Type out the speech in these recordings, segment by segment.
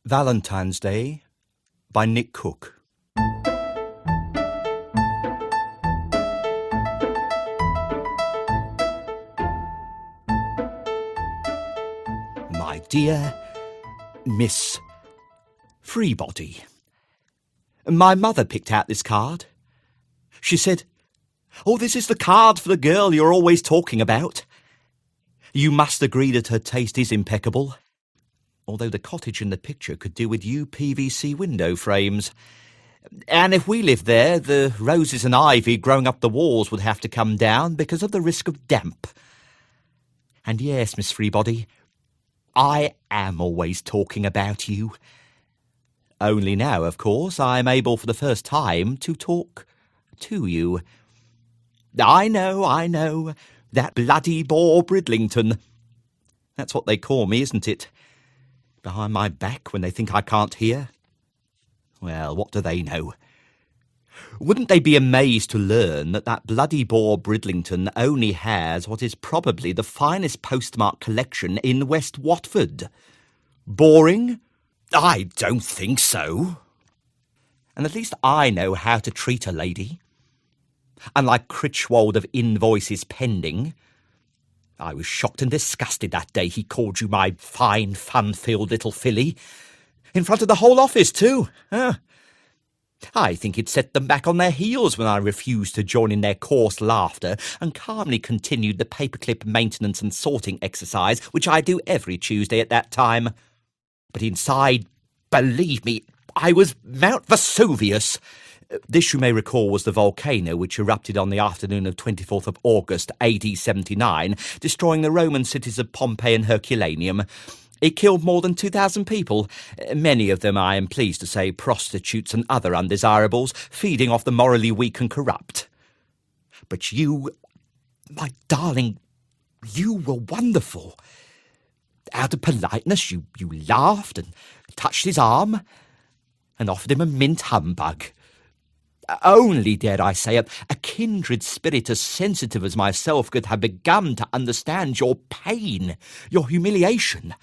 Valentine's Day by Nick Cook. My dear Miss Freebody, my mother picked out this card. She said, "Oh, this is the card for the girl you're always talking about." You must agree that her taste is impeccable, although the cottage in the picture could do with UPVC window frames. And if we lived there, the roses and ivy growing up the walls would have to come down because of the risk of damp. And yes, Miss Freebody, I am always talking about you. Only now, of course, I'm able for the first time to talk to you. I know, that bloody bore Bridlington. That's what they call me, isn't it? Behind my back when they think I can't hear? Well, what do they know? Wouldn't they be amazed to learn that that bloody bore Bridlington only has what is probably the finest postmark collection in West Watford? Boring? I don't think so. And at least I know how to treat a lady. Unlike Critchwold of Invoices Pending. I was shocked and disgusted that day he called you my fine, fun-filled little filly. In front of the whole office, too. I think it set them back on their heels when I refused to join in their coarse laughter and calmly continued the paperclip maintenance and sorting exercise, which I do every Tuesday at that time. But inside, believe me, I was Mount Vesuvius. This, you may recall, was the volcano which erupted on the afternoon of 24th of August, AD 79, destroying the Roman cities of Pompeii and Herculaneum. It killed more than 2,000 people, many of them, I am pleased to say, prostitutes and other undesirables, feeding off the morally weak and corrupt. But you, my darling, you were wonderful. Out of politeness, you laughed and touched his arm and offered him a mint humbug. Only, dare I say, a kindred spirit as sensitive as myself could have begun to understand your pain, your humiliation.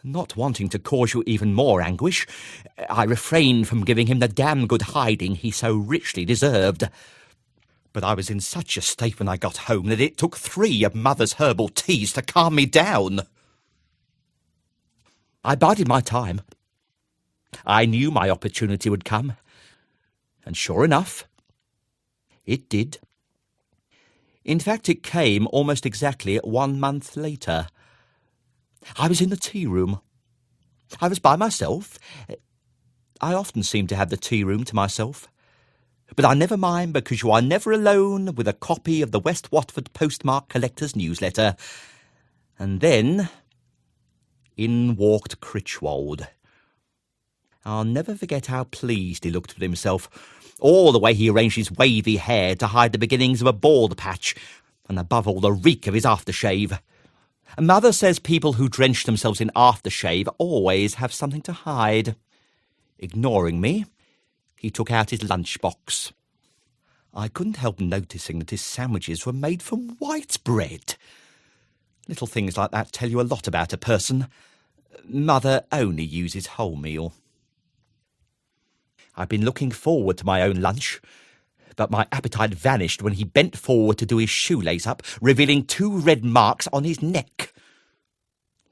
Not wanting to cause you even more anguish, I refrained from giving him the damn good hiding he so richly deserved. But I was in such a state when I got home that it took 3 of Mother's herbal teas to calm me down. I bided my time. I knew my opportunity would come. And sure enough, it did. In fact, it came almost exactly 1 month later. I was in the tea room. I was by myself. I often seem to have the tea room to myself. But I never mind, because you are never alone with a copy of the West Watford Postmark Collector's newsletter. And then in walked Critchwold. I'll never forget how pleased he looked with himself, all the way he arranged his wavy hair to hide the beginnings of a bald patch, and above all the reek of his aftershave. Mother says people who drench themselves in aftershave always have something to hide. Ignoring me, he took out his lunchbox. I couldn't help noticing that his sandwiches were made from white bread. Little things like that tell you a lot about a person. Mother only uses wholemeal. I'd been looking forward to my own lunch, but my appetite vanished when he bent forward to do his shoelace up, revealing 2 red marks on his neck.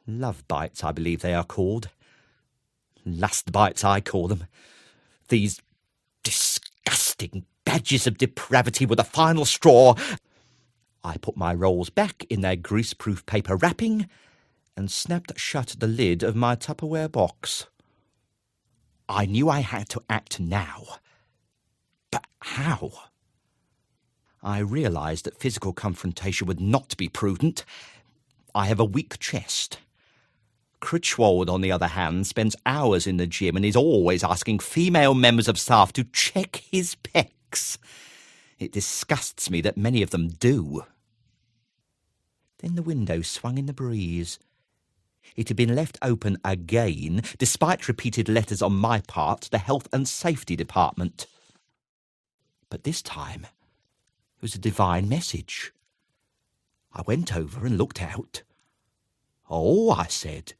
Love bites, I believe they are called. Lust bites, I call them. These disgusting badges of depravity were the final straw. I put my rolls back in their greaseproof paper wrapping and snapped shut the lid of my Tupperware box. I knew I had to act now. But how? I realised that physical confrontation would not be prudent. I have a weak chest. Critchwold, on the other hand, spends hours in the gym and is always asking female members of staff to check his pecs. It disgusts me that many of them do. Then the window swung in the breeze. It had been left open again, despite repeated letters on my part to the Health and Safety Department. But this time, it was a divine message. I went over and looked out. "Oh," I said,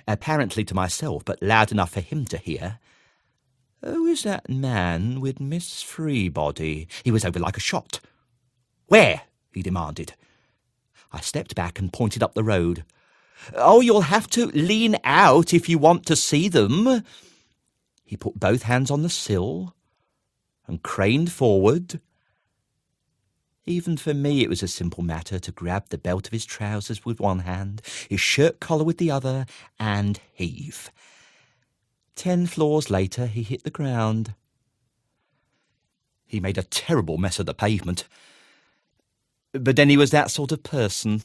apparently to myself, but loud enough for him to hear. "Who is that man with Miss Freebody?" He was over like a shot. "Where?" he demanded. I stepped back and pointed up the road. "Oh, you'll have to lean out if you want to see them." He put both hands on the sill and craned forward. Even for me it was a simple matter to grab the belt of his trousers with one hand, his shirt collar with the other, and heave. 10 floors later he hit the ground. He made a terrible mess of the pavement. But then he was that sort of person.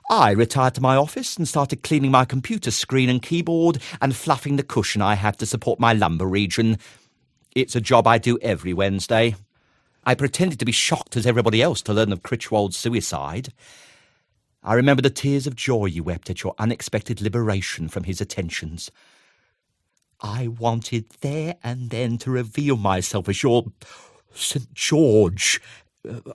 I retired to my office and started cleaning my computer screen and keyboard and fluffing the cushion I had to support my lumbar region. It's a job I do every Wednesday. I pretended to be shocked as everybody else to learn of Critchwold's suicide. I remember the tears of joy you wept at your unexpected liberation from his attentions. I wanted there and then to reveal myself as your St. George,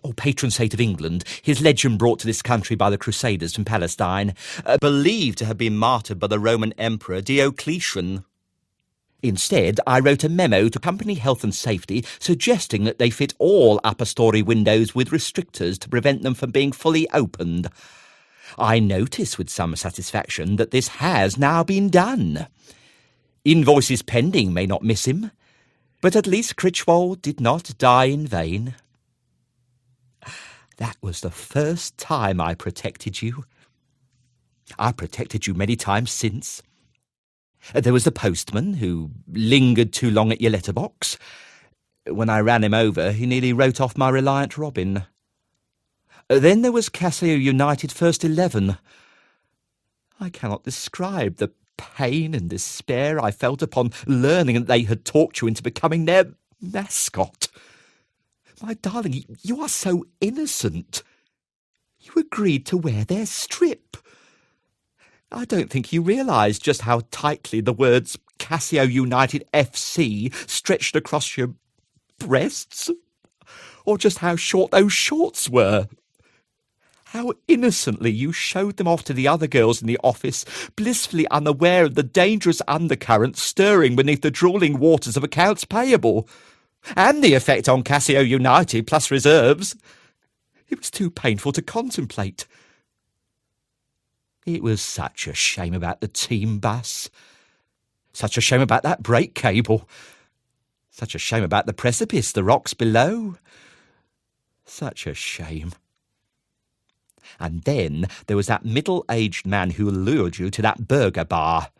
or patron saint of England, his legend brought to this country by the Crusaders from Palestine, believed to have been martyred by the Roman Emperor Diocletian. Instead, I wrote a memo to Company Health and Safety suggesting that they fit all upper-storey windows with restrictors to prevent them from being fully opened. I notice with some satisfaction that this has now been done. Invoices pending may not miss him, but at least Critchwold did not die in vain. That was the first time I protected you. I protected you many times since. There was the postman who lingered too long at your letterbox. When I ran him over, he nearly wrote off my Reliant Robin. Then there was Casio United First 11. I cannot describe the pain and despair I felt upon learning that they had talked you into becoming their mascot. My darling, you are so innocent. You agreed to wear their strip. I don't think you realise just how tightly the words Casio United FC stretched across your breasts, or just how short those shorts were. How innocently you showed them off to the other girls in the office, blissfully unaware of the dangerous undercurrent stirring beneath the drooling waters of accounts payable, and the effect on Casio United plus reserves. It was too painful to contemplate. It was such a shame about the team bus. Such a shame about that brake cable. Such a shame about the precipice, the rocks below. Such a shame. And then there was that middle-aged man who lured you to that burger bar.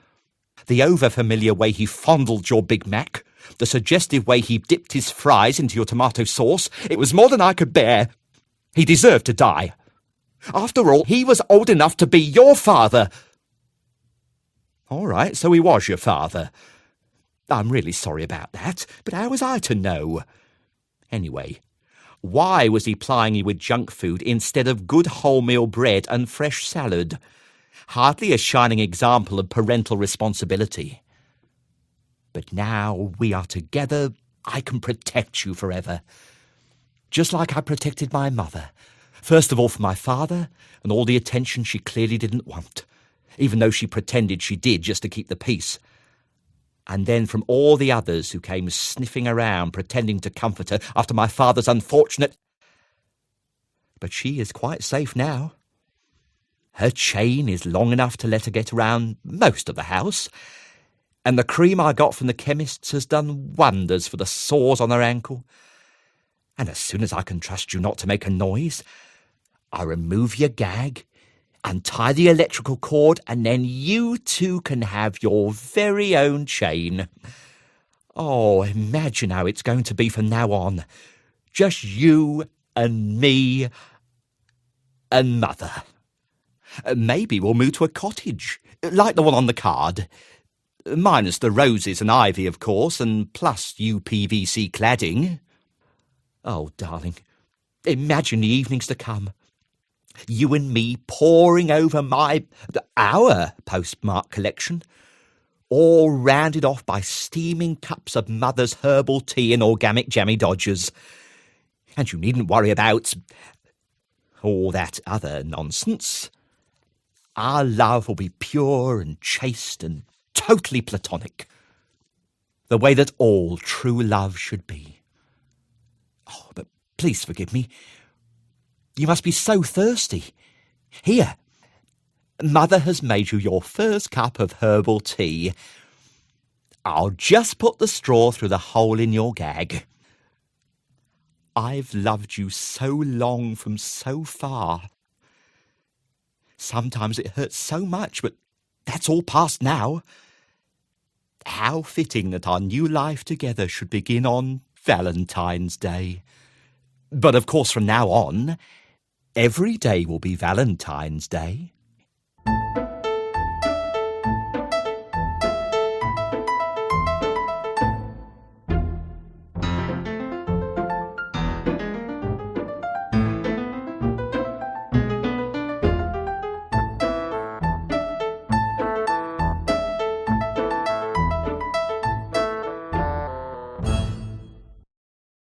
The over-familiar way he fondled your Big Mac. The suggestive way he dipped his fries into your tomato sauce. It was more than I could bear. He deserved to die. After all, he was old enough to be your father. All right, so he was your father. I'm really sorry about that, but how was I to know? Anyway, why was he plying you with junk food instead of good wholemeal bread and fresh salad? Hardly a shining example of parental responsibility. But now we are together, I can protect you forever. Just like I protected my mother. First of all from my father, and all the attention she clearly didn't want, even though she pretended she did just to keep the peace. And then from all the others who came sniffing around, pretending to comfort her after my father's unfortunate... But she is quite safe now. Her chain is long enough to let her get around most of the house, and the cream I got from the chemist's has done wonders for the sores on her ankle. And as soon as I can trust you not to make a noise, I remove your gag, untie the electrical cord, and then you two can have your very own chain. Oh, imagine how it's going to be from now on. Just you and me and Mother. Maybe we'll move to a cottage, like the one on the card. Minus the roses and ivy, of course, and plus UPVC cladding. Oh, darling, imagine the evenings to come. You and me poring over our postmark collection, all rounded off by steaming cups of Mother's herbal tea and organic jammy dodgers. And you needn't worry about all that other nonsense. Our love will be pure and chaste and totally platonic, the way that all true love should be. Oh, but please forgive me. You must be so thirsty. Here, Mother has made you your first cup of herbal tea. I'll just put the straw through the hole in your gag. I've loved you so long from so far. Sometimes it hurts so much, but that's all past now. How fitting that our new life together should begin on Valentine's Day. But of course, from now on, every day will be Valentine's Day.